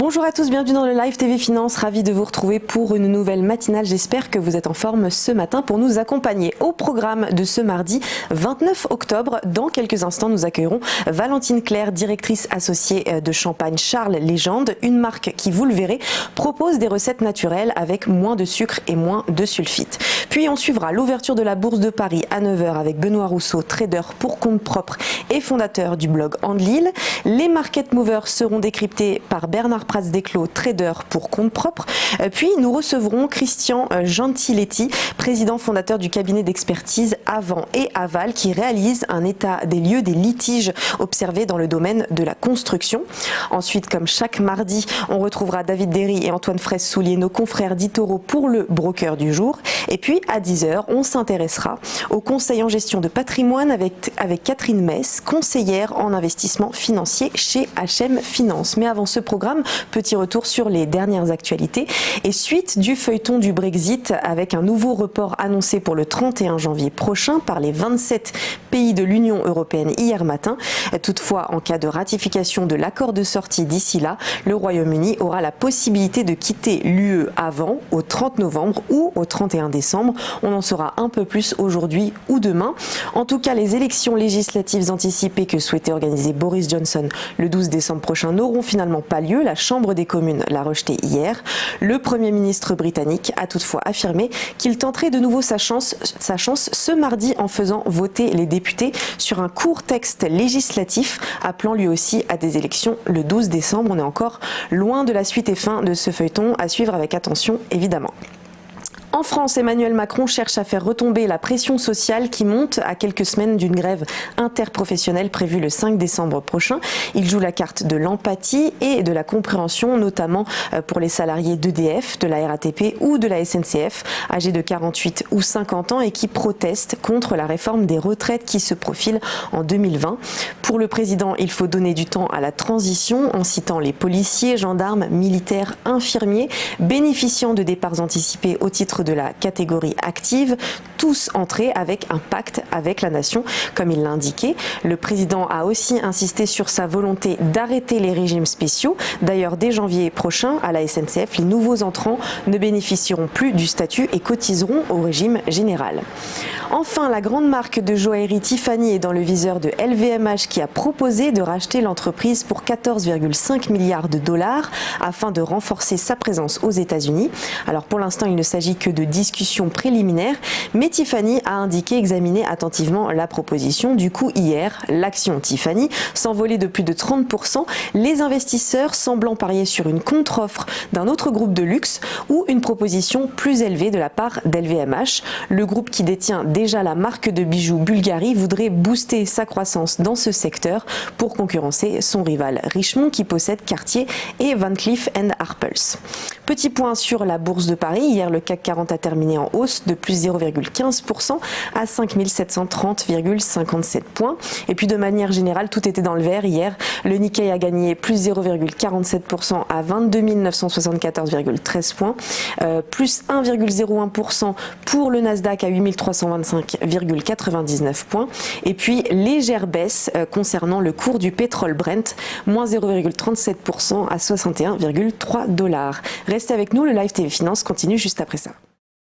Bonjour à tous, bienvenue dans le Live TV Finance, ravi de vous retrouver pour une nouvelle matinale. J'espère que vous êtes en forme ce matin pour nous accompagner. Au programme de ce mardi 29 octobre, dans quelques instants, nous accueillerons Valentine Claire, directrice associée de Champagne Charles Légende, une marque qui, vous le verrez, propose des recettes naturelles avec moins de sucre et moins de sulfite. Puis on suivra l'ouverture de la Bourse de Paris à 9h avec Benoît Rousseau, trader pour compte propre et fondateur du blog Andlil. Les market movers seront décryptés par Bernard Prats-Desclos, trader pour compte propre. Puis nous recevrons Christian Gentiletti, président fondateur du cabinet d'expertise Avant et Aval, qui réalise un état des lieux des litiges observés dans le domaine de la construction. Ensuite, comme chaque mardi, on retrouvera David Derry et Antoine Fraisse-Soulier, nos confrères d'Itoro, pour le broker du jour. Et puis à 10h, on s'intéressera au conseil en gestion de patrimoine avec Catherine Mess, conseillère en investissement financier chez HM Finance. Mais avant ce programme, petit retour sur les dernières actualités et suite du feuilleton du Brexit avec un nouveau report annoncé pour le 31 janvier prochain par les 27 pays de l'Union européenne hier matin. Toutefois, en cas de ratification de l'accord de sortie d'ici là, le Royaume-Uni aura la possibilité de quitter l'UE avant, au 30 novembre ou au 31 décembre. On en saura un peu plus aujourd'hui ou demain. En tout cas, les élections législatives anticipées que souhaitait organiser Boris Johnson le 12 décembre prochain n'auront finalement pas lieu. La Chambre des communes l'a rejeté hier. Le Premier ministre britannique a toutefois affirmé qu'il tenterait de nouveau sa chance ce mardi en faisant voter les députés sur un court texte législatif appelant lui aussi à des élections le 12 décembre. On est encore loin de la suite et fin de ce feuilleton, à suivre avec attention évidemment. En France, Emmanuel Macron cherche à faire retomber la pression sociale qui monte à quelques semaines d'une grève interprofessionnelle prévue le 5 décembre prochain. Il joue la carte de l'empathie et de la compréhension, notamment pour les salariés d'EDF, de la RATP ou de la SNCF, âgés de 48 ou 50 ans et qui protestent contre la réforme des retraites qui se profile en 2020. Pour le président, il faut donner du temps à la transition en citant les policiers, gendarmes, militaires, infirmiers, bénéficiant de départs anticipés au titre de la catégorie active, tous entrés avec un pacte avec la nation, comme il l'a indiqué. Le président a aussi insisté sur sa volonté d'arrêter les régimes spéciaux. D'ailleurs, dès janvier prochain, à la SNCF, les nouveaux entrants ne bénéficieront plus du statut et cotiseront au régime général. Enfin, la grande marque de joaillerie Tiffany est dans le viseur de LVMH qui a proposé de racheter l'entreprise pour 14,5 milliards de dollars afin de renforcer sa présence aux États-Unis. Alors pour l'instant, il ne s'agit que de discussions préliminaires, mais Tiffany a indiqué examiner attentivement la proposition. Du coup, hier, l'action Tiffany s'envolait de plus de 30%, les investisseurs semblant parier sur une contre-offre d'un autre groupe de luxe ou une proposition plus élevée de la part d'LVMH. Le groupe qui détient déjà la marque de bijoux Bulgari voudrait booster sa croissance dans ce secteur pour concurrencer son rival Richemont qui possède Cartier et Van Cleef & Arpels. Petit point sur la Bourse de Paris. Hier, le CAC 40 a terminé en hausse de plus 0,15% à 5 730,57 points. Et puis de manière générale, tout était dans le vert. Hier, le Nikkei a gagné plus 0,47% à 22 974,13 points, plus 1,01% pour le Nasdaq à 8 325,99 points. Et puis légère baisse concernant le cours du pétrole Brent, moins 0,37% à 61,3 $. Restez avec nous, le Live TV Finance continue juste après ça.